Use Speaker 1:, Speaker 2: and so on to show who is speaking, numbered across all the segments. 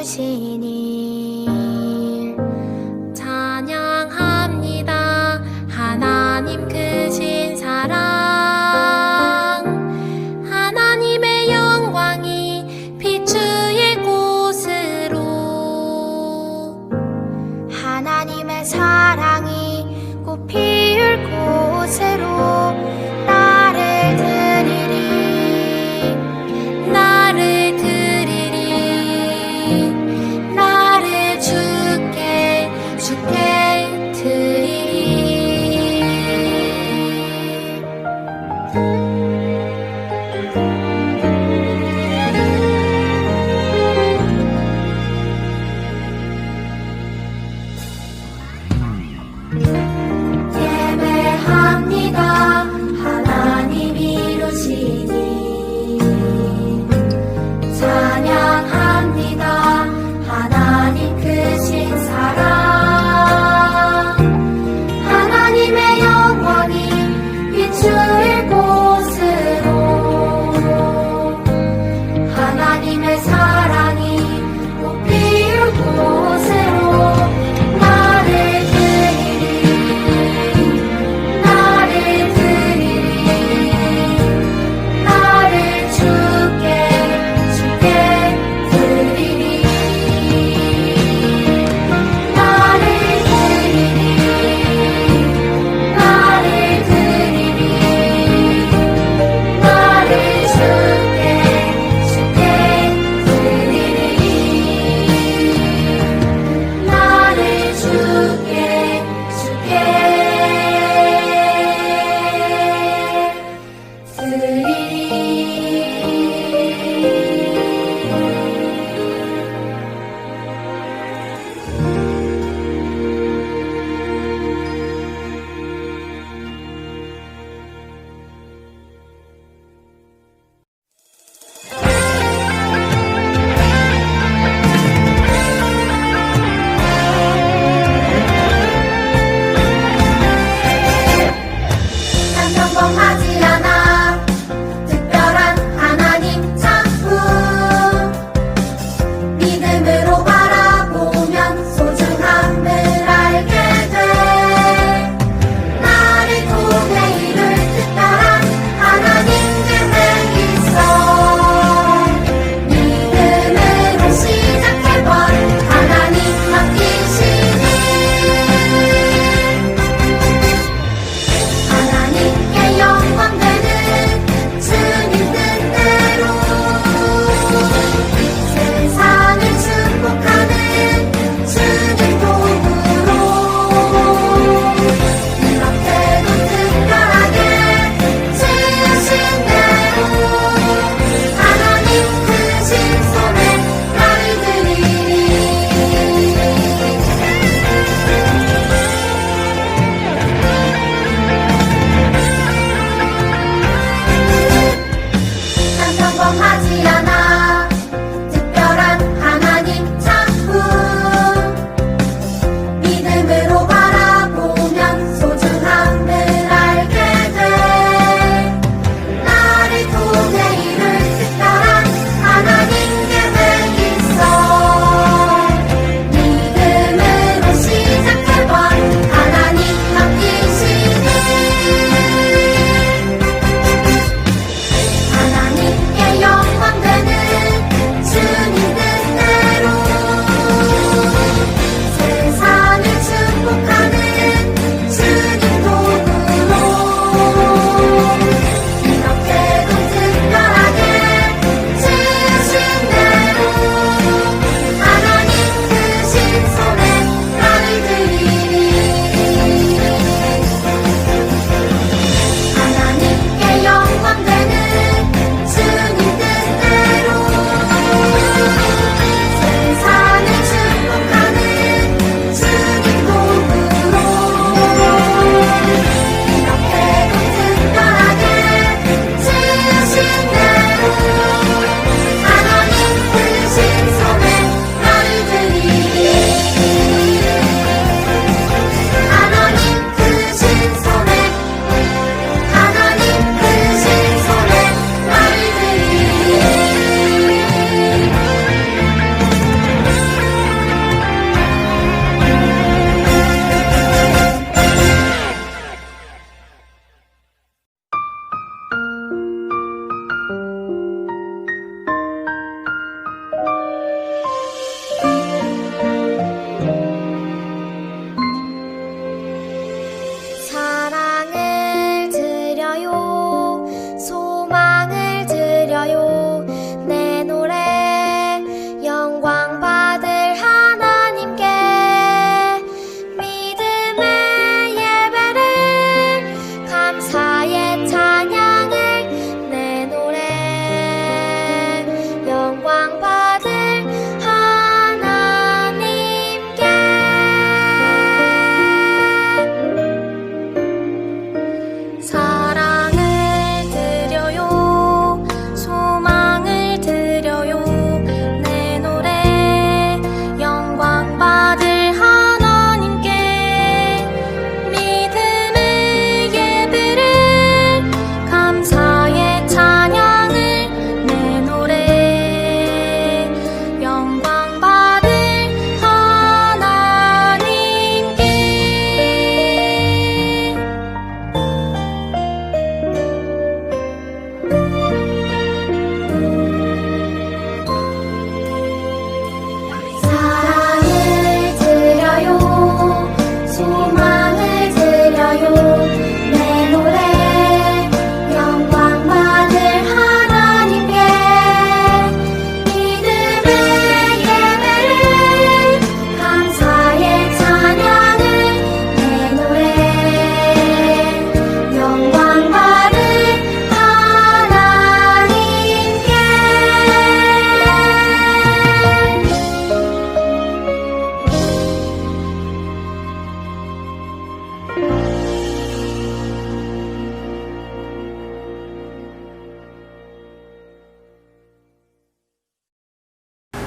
Speaker 1: 이루시니 찬양합니다. 하나님 크신 사랑, 하나님의 영광이 비추일 곳으로, 하나님의 사랑이 꽃 피울 곳으로 나를 드리리, 나를 드리리, 나를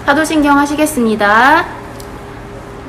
Speaker 2: 사도신경 하시겠습니다.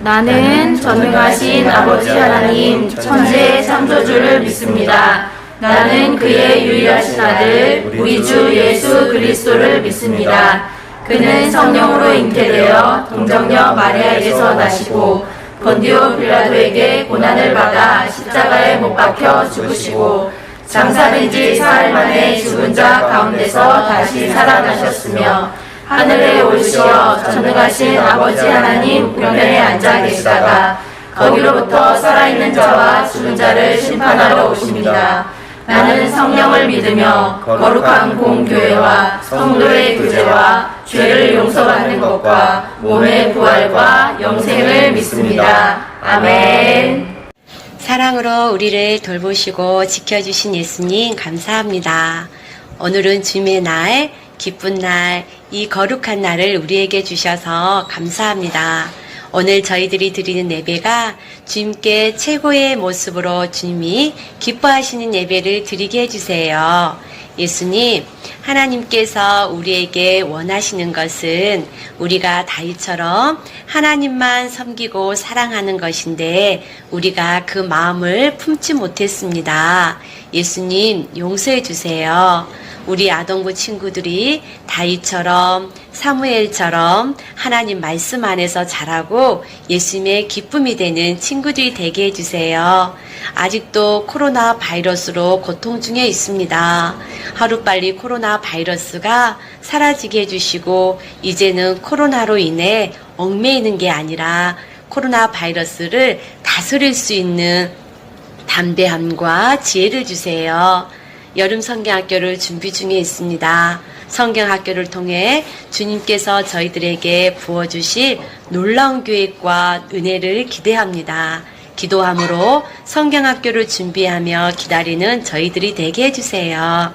Speaker 2: 나는 전능하신 아버지 하나님 천재 창조주를 믿습니다. 나는 그의 유일하신 아들 우리 주 예수 그리스도를 믿습니다. 그는 성령으로 잉태되어 동정녀 마리아에게서 나시고 본디오 빌라도에게 고난을 받아 십자가에 못 박혀 죽으시고 장사된 지 사흘 만에 죽은 자 가운데서 다시 살아나셨으며 하늘에 오르시어 전능하신 아버지 하나님 우편에 앉아 계시다가 거기로부터 살아있는 자와 죽은 자를 심판하러 오십니다. 나는 성령을 믿으며 거룩한 공교회와 성도의 교제와 죄를 용서받는 것과 몸의 부활과 영생을 믿습니다. 아멘.
Speaker 3: 사랑으로 우리를 돌보시고 지켜주신 예수님 감사합니다. 오늘은 주님의 날, 기쁜 날, 이 거룩한 날을 우리에게 주셔서 감사합니다. 오늘 저희들이 드리는 예배가 주님께 최고의 모습으로 주님이 기뻐하시는 예배를 드리게 해주세요. 예수님, 하나님께서 우리에게 원하시는 것은 우리가 다윗처럼 하나님만 섬기고 사랑하는 것인데 우리가 그 마음을 품지 못했습니다. 예수님, 용서해 주세요. 우리 아동부 친구들이 다윗처럼 사무엘처럼 하나님 말씀 안에서 자라고 예수님의 기쁨이 되는 친구들이 되게 해주세요. 아직도 코로나 바이러스로 고통 중에 있습니다. 하루빨리 코로나 바이러스가 사라지게 해주시고 이제는 코로나로 인해 얽매이는 게 아니라 코로나 바이러스를 다스릴 수 있는 담대함과 지혜를 주세요. 여름 성경학교를 준비 중에 있습니다. 성경학교를 통해 주님께서 저희들에게 부어주실 놀라운 교육과 은혜를 기대합니다. 기도함으로 성경학교를 준비하며 기다리는 저희들이 되게 해주세요.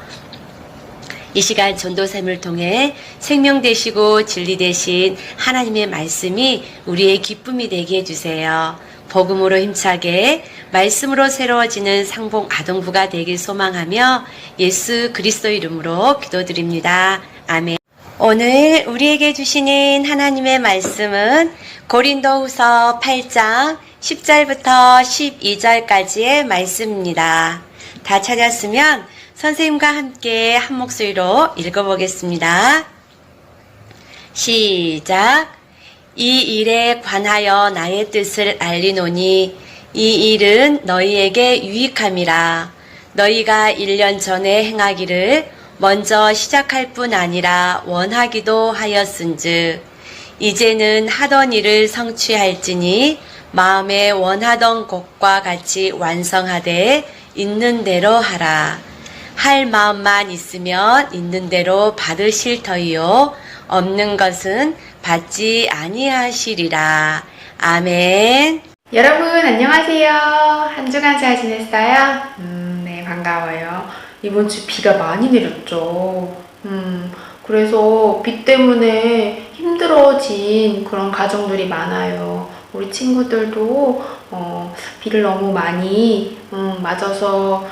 Speaker 3: 이 시간 전도샘을 통해 생명 되시고 진리 되신 하나님의 말씀이 우리의 기쁨이 되게 해주세요. 복음으로 힘차게 말씀으로 새로워지는 상봉 아동부가 되길 소망하며 예수 그리스도 이름으로 기도드립니다. 아멘. 오늘 우리에게 주시는 하나님의 말씀은 고린도후서 8장 10절부터 12절까지의 말씀입니다. 다 찾았으면 선생님과 함께 한 목소리로 읽어보겠습니다. 시작. 이 일에 관하여 나의 뜻을 알리노니 이 일은 너희에게 유익함이라. 너희가 1년 전에 행하기를 먼저 시작할 뿐 아니라 원하기도 하였은즉 이제는 하던 일을 성취할지니 마음에 원하던 것과 같이 완성하되 있는 대로 하라. 할 마음만 있으면 있는 대로 받으실 터이요 없는 것은 받지 아니하시리라. 아멘.
Speaker 4: 여러분 안녕하세요. 한 주간 잘 지냈어요? 네, 반가워요. 이번 주 비가 많이 내렸죠. 그래서 비 때문에 힘들어진 그런 가정들이 많아요. 우리 친구들도 비를 너무 많이 맞아서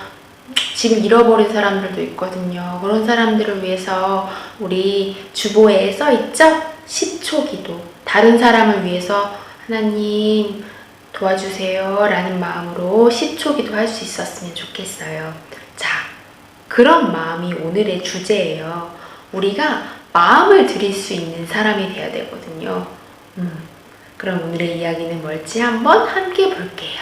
Speaker 4: 지금 잃어버린 사람들도 있거든요. 그런 사람들을 위해서 우리 주보에 써있죠? 10초 기도. 다른 사람을 위해서 하나님 도와주세요 라는 마음으로 10초 기도할 수 있었으면 좋겠어요. 자, 그런 마음이 오늘의 주제예요. 우리가 마음을 드릴 수 있는 사람이 되어야 되거든요. 그럼 오늘의 이야기는 뭘지 한번 함께 볼게요.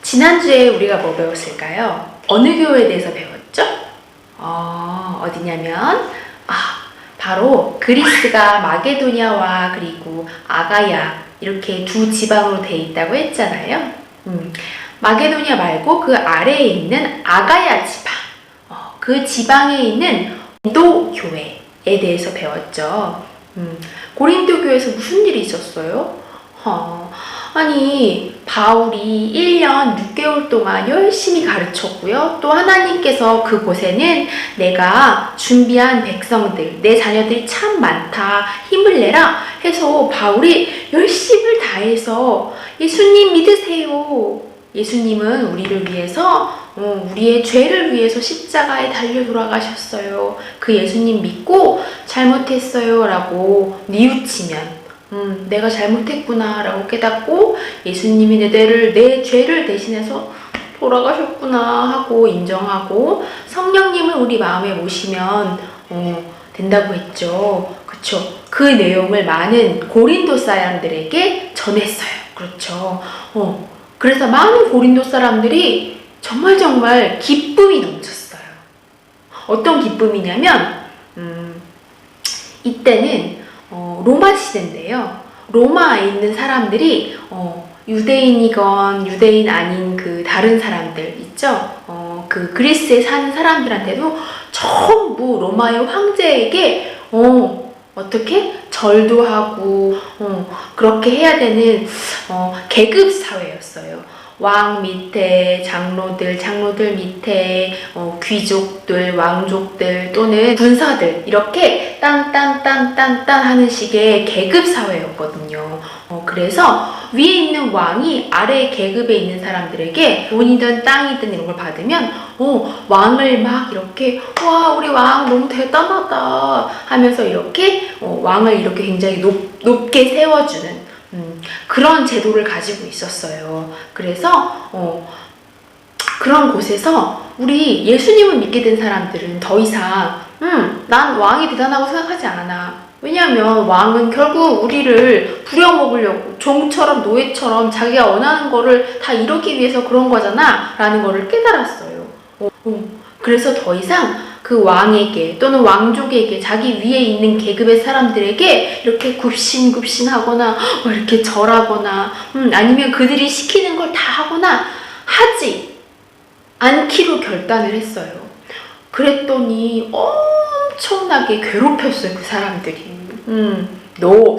Speaker 4: 지난주에 우리가 뭐 배웠을까요? 어느 교회에 대해서 배웠죠? 어디냐면 바로 그리스가 마게도냐와 그리고 아가야 이렇게 두 지방으로 돼 있다고 했잖아요. 마게도냐 말고 그 아래에 있는 아가야 지방, 그 지방에 있는 고린도 교회에 대해서 배웠죠. 고린도 교회에서 무슨 일이 있었어요? 아니 바울이 1년 6개월 동안 열심히 가르쳤고요. 또 하나님께서 그곳에는 내가 준비한 백성들, 내 자녀들이 참 많다, 힘을 내라 해서 바울이 열심을 다해서 예수님 믿으세요. 예수님은 우리를 위해서 우리의 죄를 위해서 십자가에 달려 돌아가셨어요. 그 예수님 믿고 잘못했어요 라고 뉘우치면 내가 잘못했구나 라고 깨닫고 예수님이 내 죄를 대신해서 돌아가셨구나 하고 인정하고 성령님을 우리 마음에 모시면 된다고 했죠. 그쵸? 그 내용을 많은 고린도 사람들에게 전했어요. 그렇죠? 그래서 많은 고린도 사람들이 정말 기쁨이 넘쳤어요. 어떤 기쁨이냐면 이때는 로마 시대인데요. 로마에 있는 사람들이 유대인이건 유대인 아닌 그 다른 사람들 있죠? 그 그리스에 사는 사람들한테도 전부 로마의 황제에게 어떻게 절도 하고 그렇게 해야 되는 계급 사회였어요. 왕 밑에 장로들 밑에 귀족들, 왕족들 또는 군사들 이렇게 딴 하는 식의 계급 사회였거든요. 그래서 위에 있는 왕이 아래 계급에 있는 사람들에게 돈이든 땅이든 이런 걸 받으면 왕을 막 이렇게 와 우리 왕 너무 대단하다 하면서 이렇게 왕을 이렇게 굉장히 높게 세워주는 그런 제도를 가지고 있었어요. 그래서 그런 곳에서 우리 예수님을 믿게 된 사람들은 더 이상 난 왕이 대단하고 생각하지 않아. 왜냐하면 왕은 결국 우리를 부려먹으려고 종처럼 노예처럼 자기가 원하는 거를 다 이루기 위해서 그런 거잖아 라는 거를 깨달았어요. 그래서 더 이상 그 왕에게 또는 왕족에게 자기 위에 있는 계급의 사람들에게 이렇게 굽신굽신하거나 이렇게 절하거나 아니면 그들이 시키는 걸 다 하거나 하지 않기로 결단을 했어요. 그랬더니 엄청나게 괴롭혔어요. 그 사람들이. 너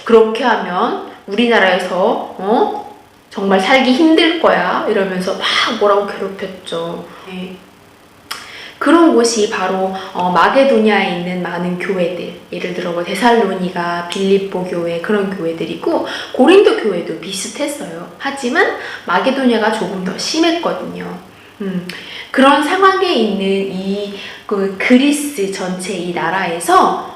Speaker 4: 그렇게 하면 우리나라에서 정말 살기 힘들 거야 이러면서 막 뭐라고 괴롭혔죠. 네. 그런 곳이 바로 마게도냐에 있는 많은 교회들, 예를 들어 뭐 데살로니가, 빌립보 교회 그런 교회들이고 고린도 교회도 비슷했어요. 하지만 마게도냐가 조금 더 심했거든요. 그런 상황에 있는 그 그리스 전체 이 나라에서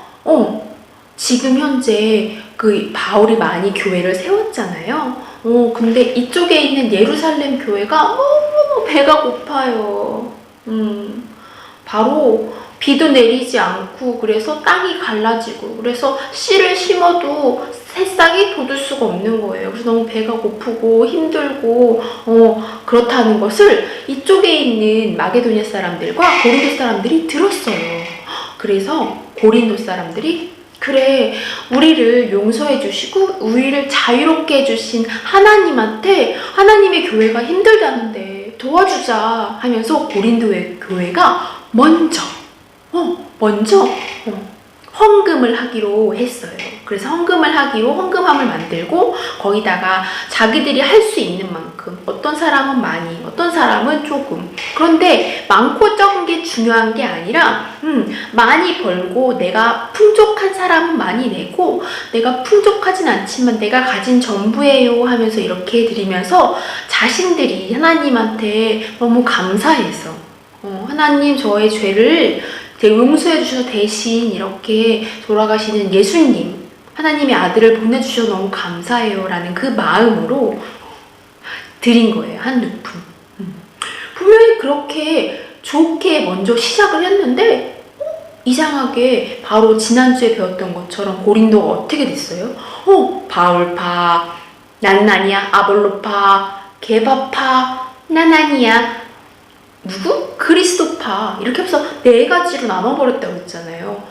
Speaker 4: 지금 현재 그 바울이 많이 교회를 세웠잖아요. 근데 이쪽에 있는 예루살렘 교회가 너무 배가 고파요. 바로 비도 내리지 않고 그래서 땅이 갈라지고 그래서 씨를 심어도 새싹이 돋을 수가 없는 거예요. 그래서 너무 배가 고프고 힘들고 그렇다는 것을 이쪽에 있는 마게도냐 사람들과 고린도 사람들이 들었어요. 그래서 고린도 사람들이 그래 우리를 용서해 주시고 우리를 자유롭게 해주신 하나님한테 하나님의 교회가 힘들다는데 도와주자 하면서 고린도의 교회가 먼저 헌금을 하기로 했어요. 그래서 헌금함을 만들고 거기다가 자기들이 할 수 있는 만큼 어떤 사람은 많이 어떤 사람은 조금 그런데 많고 적은 게 중요한 게 아니라 많이 벌고 내가 풍족한 사람은 많이 내고 내가 풍족하진 않지만 내가 가진 전부예요 하면서 이렇게 드리면서 자신들이 하나님한테 너무 감사해서 하나님 저의 죄를 용서해 주셔서 대신 이렇게 돌아가시는 예수님 하나님의 아들을 보내주셔서 너무 감사해요 라는 그 마음으로 드린 거예요. 한 루품. 분명히 그렇게 좋게 먼저 시작을 했는데 이상하게 바로 지난주에 배웠던 것처럼 고린도가 어떻게 됐어요? 바울파, 난 아니야, 아볼로파, 게바파, 난 아니야, 누구? 그리스도파. 이렇게 해서 4가지로 나눠버렸다고 했잖아요.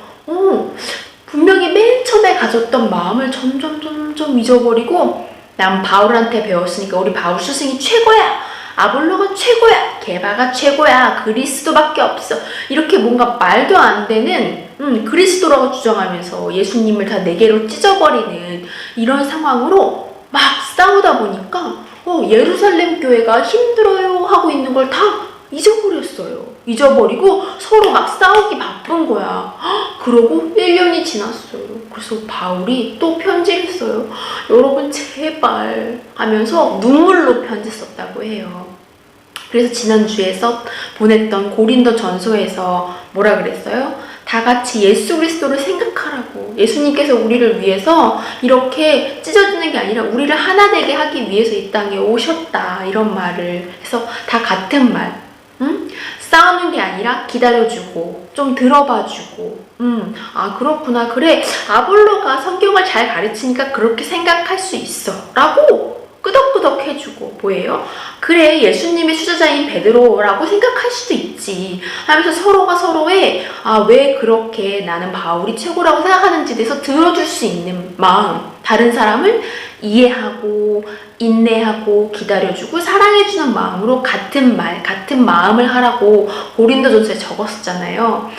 Speaker 4: 분명히 맨 처음에 가졌던 마음을 점점 잊어버리고 난 바울한테 배웠으니까 우리 바울 스승이 최고야. 아볼로가 최고야. 게바가 최고야. 그리스도밖에 없어. 이렇게 뭔가 말도 안 되는 그리스도라고 주장하면서 예수님을 다 4개로 찢어버리는 이런 상황으로 막 싸우다 보니까 예루살렘 교회가 힘들어요 하고 있는 걸 다 잊어버렸어요. 잊어버리고 서로 막 싸우기 바쁜 거야. 그러고 1년이 지났어요. 그래서 바울이 또 편지를 써요. 여러분 제발 하면서 눈물로 편지 썼다고 해요. 그래서 지난주에 보냈던 고린도 전서에서 뭐라 그랬어요? 다 같이 예수 그리스도를 생각하라고. 예수님께서 우리를 위해서 이렇게 찢어지는 게 아니라 우리를 하나 되게 하기 위해서 이 땅에 오셨다. 이런 말을 해서 다 같은 말. 싸우는 게 아니라 기다려주고 좀 들어봐주고 아 그렇구나. 그래 아볼로가 성경을 잘 가르치니까 그렇게 생각할 수 있어 라고 끄덕끄덕 해주고 뭐예요? 그래 예수님의 수제자인 베드로라고 생각할 수도 있지 하면서 서로가 서로의 아 왜 그렇게 나는 바울이 최고라고 생각하는지에 대해서 들어줄 수 있는 마음, 다른 사람을 이해하고 인내하고 기다려주고 사랑해주는 마음으로 같은 말, 같은 마음을 하라고 고린도전서에 적었었잖아요.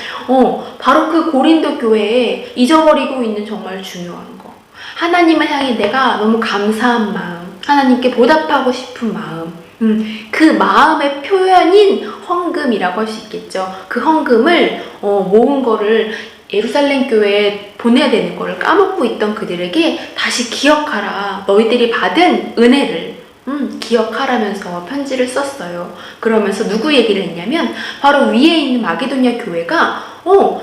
Speaker 4: 바로 그 고린도 교회에 잊어버리고 있는 정말 중요한 거. 하나님을 향해 내가 너무 감사한 마음, 하나님께 보답하고 싶은 마음, 그 마음의 표현인 헌금이라고 할 수 있겠죠. 그 헌금을 모은 거를 예루살렘 교회에 보내야 되는 거를 까먹고 있던 그들에게 다시 기억하라. 너희들이 받은 은혜를 기억하라면서 편지를 썼어요. 그러면서 누구 얘기를 했냐면 바로 위에 있는 마게도냐 교회가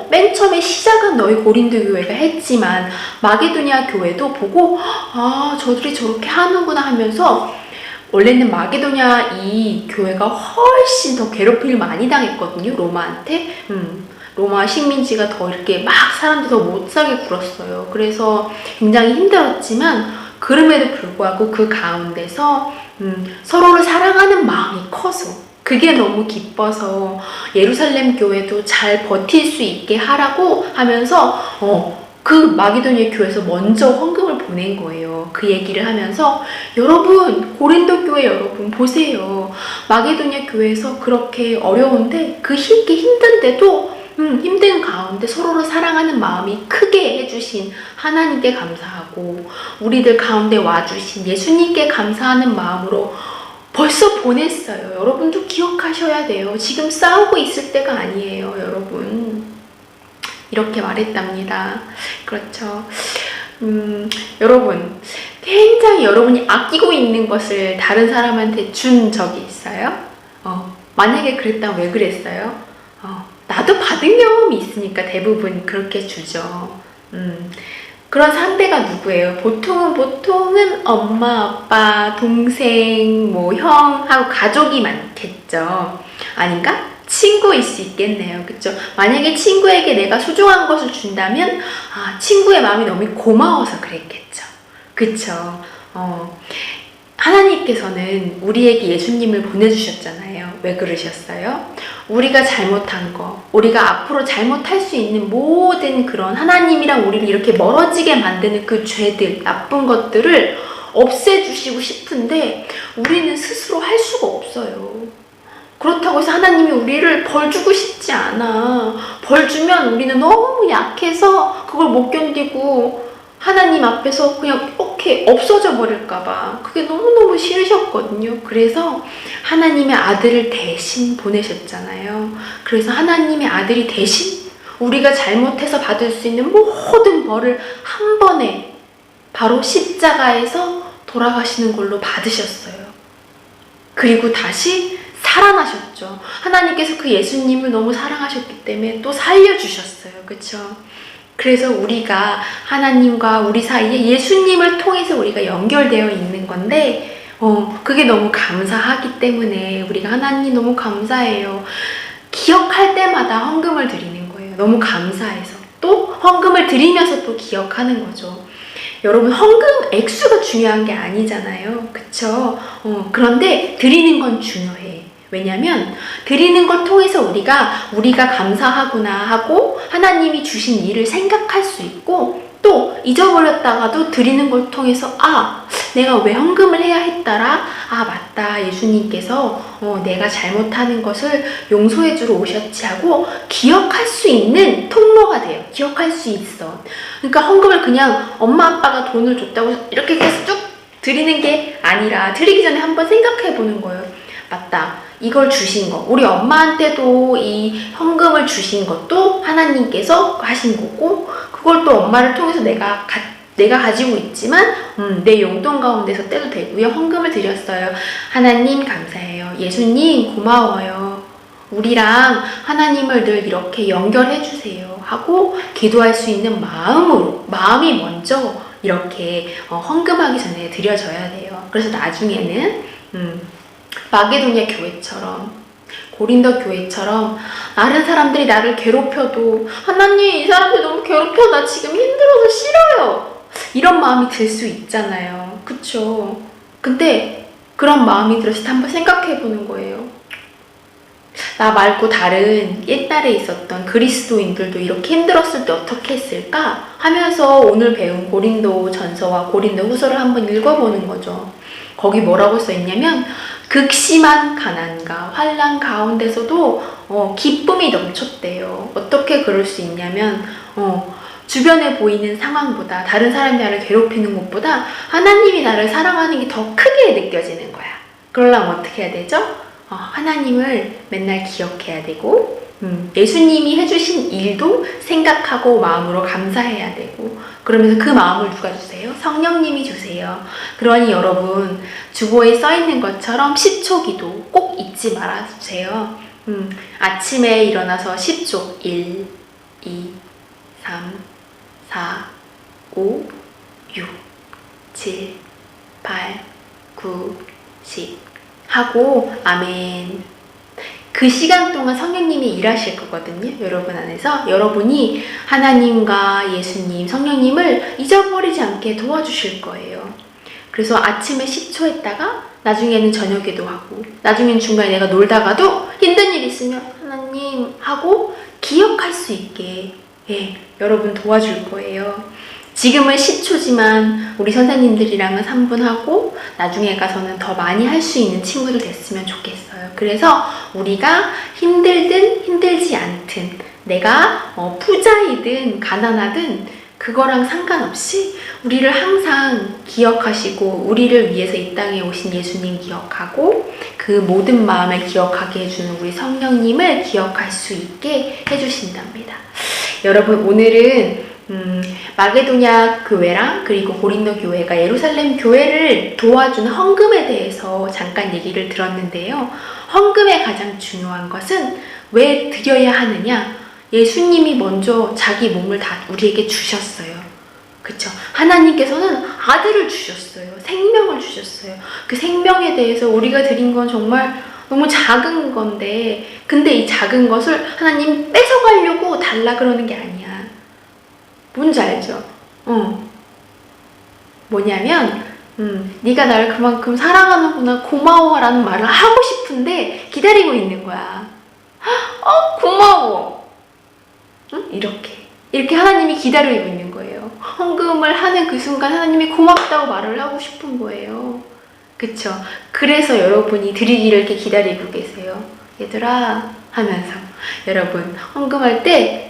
Speaker 4: 맨 처음에 시작은 너희 고린도 교회가 했지만 마게도냐 교회도 보고 아 저들이 저렇게 하는구나 하면서 원래는 마게도냐 이 교회가 훨씬 더 괴롭힘을 많이 당했거든요. 로마한테. 로마 식민지가 더 이렇게 막 사람들이 더 못 살게 굴었어요. 그래서 굉장히 힘들었지만 그럼에도 불구하고 그 가운데서 서로를 사랑하는 마음이 커서 그게 너무 기뻐서 예루살렘 교회도 잘 버틸 수 있게 하라고 하면서 그 마게도냐 교회에서 먼저 헌금을 보낸 거예요. 그 얘기를 하면서 여러분 고린도 교회 여러분 보세요. 마게도냐 교회에서 그렇게 어려운데 그 힘든데도 힘든 가운데 서로를 사랑하는 마음이 크게 해주신 하나님께 감사하고 우리들 가운데 와주신 예수님께 감사하는 마음으로 벌써 보냈어요. 여러분도 기억하셔야 돼요. 지금 싸우고 있을 때가 아니에요. 여러분 이렇게 말했답니다. 그렇죠. 여러분 굉장히 여러분이 아끼고 있는 것을 다른 사람한테 준 적이 있어요? 만약에 그랬다면 왜 그랬어요? 나도 받은 경험이 있으니까 대부분 그렇게 주죠. 그런 상대가 누구예요? 보통은 엄마, 아빠, 동생, 뭐 형하고 가족이 많겠죠. 아닌가? 친구일 수 있겠네요. 그쵸? 만약에 친구에게 내가 소중한 것을 준다면 친구의 마음이 너무 고마워서 그랬겠죠. 그쵸? 하나님께서는 우리에게 예수님을 보내주셨잖아요. 왜 그러셨어요? 우리가 잘못한 거, 우리가 앞으로 잘못할 수 있는 모든 그런 하나님이랑 우리를 이렇게 멀어지게 만드는 그 죄들, 나쁜 것들을 없애주시고 싶은데 우리는 스스로 할 수가 없어요. 그렇다고 해서 하나님이 우리를 벌 주고 싶지 않아. 벌 주면 우리는 너무 약해서 그걸 못 견디고 하나님 앞에서 그냥 이렇게 없어져 버릴까봐 그게 너무너무 싫으셨거든요. 그래서 하나님의 아들을 대신 보내셨잖아요. 그래서 하나님의 아들이 대신 우리가 잘못해서 받을 수 있는 모든 벌을 한 번에 바로 십자가에서 돌아가시는 걸로 받으셨어요. 그리고 다시 살아나셨죠. 하나님께서 그 예수님을 너무 사랑하셨기 때문에 또 살려주셨어요. 그쵸? 그래서 우리가 하나님과 우리 사이에 예수님을 통해서 우리가 연결되어 있는 건데 그게 너무 감사하기 때문에 우리가 하나님 너무 감사해요. 기억할 때마다 헌금을 드리는 거예요. 너무 감사해서. 또 헌금을 드리면서 또 기억하는 거죠. 여러분 헌금 액수가 중요한 게 아니잖아요. 그쵸? 그런데 드리는 건 중요해. 왜냐면 드리는 걸 통해서 우리가 감사하구나 하고 하나님이 주신 일을 생각할 수 있고 또 잊어버렸다가도 드리는 걸 통해서 내가 왜 헌금을 해야 했더라? 맞다. 예수님께서 내가 잘못하는 것을 용서해 주러 오셨지 하고 기억할 수 있는 통로가 돼요. 기억할 수 있어. 그러니까 헌금을 그냥 엄마 아빠가 돈을 줬다고 이렇게 계속 쭉 드리는 게 아니라 드리기 전에 한번 생각해 보는 거예요. 맞다. 이걸 주신 거. 우리 엄마한테도 이 헌금을 주신 것도 하나님께서 하신 거고 그걸 또 엄마를 통해서 내가 가지고 있지만 내 용돈 가운데서 떼도 되고요. 헌금을 드렸어요. 하나님 감사해요. 예수님 고마워요. 우리랑 하나님을 늘 이렇게 연결해 주세요. 하고 기도할 수 있는 마음이 먼저 이렇게 헌금하기 전에 드려져야 돼요. 그래서 나중에는 마게도냐 교회처럼, 고린도 교회처럼 다른 사람들이 나를 괴롭혀도 하나님, 이 사람들 너무 괴롭혀, 나 지금 힘들어서 싫어요, 이런 마음이 들 수 있잖아요. 그쵸? 근데 그런 마음이 들었을 때 한번 생각해 보는 거예요. 나 말고 다른 옛날에 있었던 그리스도인들도 이렇게 힘들었을 때 어떻게 했을까 하면서 오늘 배운 고린도 전서와 고린도 후서를 한번 읽어보는 거죠. 거기 뭐라고 써있냐면 극심한 가난과 환난 가운데서도 기쁨이 넘쳤대요. 어떻게 그럴 수 있냐면 주변에 보이는 상황보다, 다른 사람이 나를 괴롭히는 것보다 하나님이 나를 사랑하는 게 더 크게 느껴지는 거야. 그러려면 어떻게 해야 되죠? 하나님을 맨날 기억해야 되고, 예수님이 해주신 일도 생각하고 마음으로 감사해야 되고, 그러면서 그 마음을 누가 주세요? 성령님이 주세요. 그러니 여러분, 주보에 써있는 것처럼 10초 기도 꼭 잊지 말아주세요. 아침에 일어나서 10초 1, 2, 3, 4, 5, 6, 7, 8, 9, 10 하고 아멘. 그 시간 동안 성령님이 일하실 거거든요. 여러분 안에서 여러분이 하나님과 예수님, 성령님을 잊어버리지 않게 도와주실 거예요. 그래서 아침에 10초 했다가 나중에는 저녁에도 하고, 나중에는 중간에 내가 놀다가도 힘든 일 있으면 하나님 하고 기억할 수 있게 여러분 도와줄 거예요. 지금은 10초지만 우리 선생님들이랑은 3분 하고 나중에 가서는 더 많이 할 수 있는 친구들 됐으면 좋겠어요. 그래서 우리가 힘들든 힘들지 않든, 내가 부자이든 가난하든 그거랑 상관없이 우리를 항상 기억하시고, 우리를 위해서 이 땅에 오신 예수님 기억하고, 그 모든 마음을 기억하게 해주는 우리 성령님을 기억할 수 있게 해주신답니다. 여러분, 오늘은 마게도냐 교회랑 그리고 고린도 교회가 예루살렘 교회를 도와준 헌금에 대해서 잠깐 얘기를 들었는데요. 헌금의 가장 중요한 것은 왜 드려야 하느냐? 예수님이 먼저 자기 몸을 다 우리에게 주셨어요. 그쵸? 하나님께서는 아들을 주셨어요. 생명을 주셨어요. 그 생명에 대해서 우리가 드린 건 정말 너무 작은 건데, 근데 이 작은 것을 하나님 뺏어가려고 달라 그러는 게 아니야. 뭔지 알죠? 뭐냐면 네가 나를 그만큼 사랑하는구나, 고마워라는 말을 하고 싶은데 기다리고 있는 거야. 고마워. 이렇게 하나님이 기다리고 있는 거예요. 헌금을 하는 그 순간 하나님이 고맙다고 말을 하고 싶은 거예요. 그쵸? 그래서 여러분이 드리기를 이렇게 기다리고 계세요. 얘들아 하면서. 여러분, 헌금할 때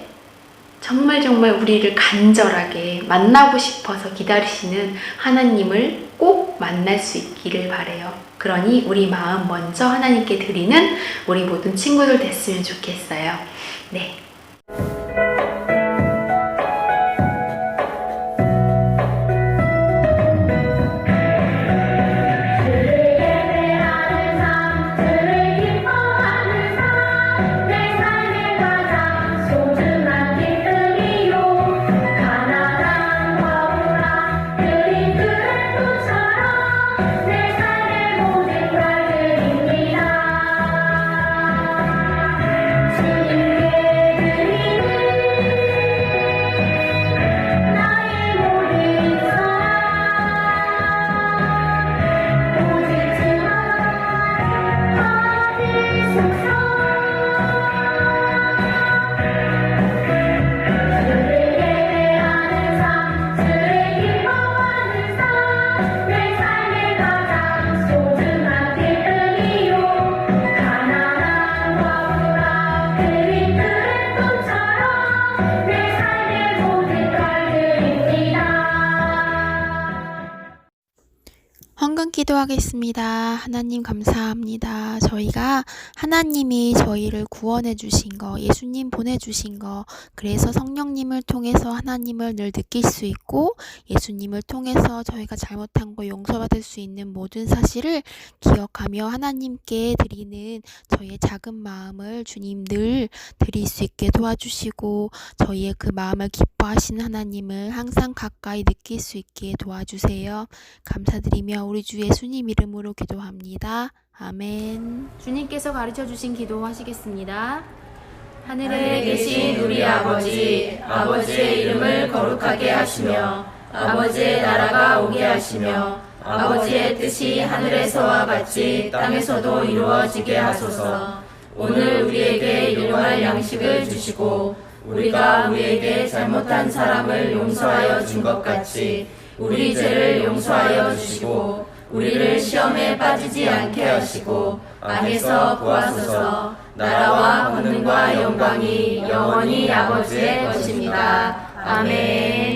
Speaker 4: 정말 우리를 간절하게 만나고 싶어서 기다리시는 하나님을 꼭 만날 수 있기를 바라요. 그러니 우리 마음 먼저 하나님께 드리는 우리 모든 친구들 됐으면 좋겠어요. 네.
Speaker 1: 주님께
Speaker 5: 기도하겠습니다. 하나님 감사합니다. 저희가 하나님이 저희를 구원해 주신 거, 예수님 보내주신 거, 그래서 성령님을 통해서 하나님을 늘 느낄 수 있고 예수님을 통해서 저희가 잘못한 거 용서받을 수 있는 모든 사실을 기억하며 하나님께 드리는 저희의 작은 마음을 주님 늘 드릴 수 있게 도와주시고 저희의 그 마음을 기뻐하시는 하나님을 항상 가까이 느낄 수 있게 도와주세요. 감사드리며 우리 주 예수님 이름으로 기도합니다. 아멘.
Speaker 2: 주님께서 가르쳐 주신 기도 하시겠습니다. 하늘에 계신 우리 아버지, 아버지의 이름을 거룩하게 하시며 아버지의 나라가 오게 하시며 아버지의 뜻이 하늘에서와 같이 땅에서도 이루어지게 하소서. 오늘 우리에게 일용할 양식을 주시고 우리가 우리에게 잘못한 사람을 용서하여 준 것 같이 우리 죄를 용서하여 주시고 우리를 시험에 빠지지 않게 하시고 악에서 구하소서. 나라와 권능과 영광이 영원히 아버지의 것입니다. 아멘.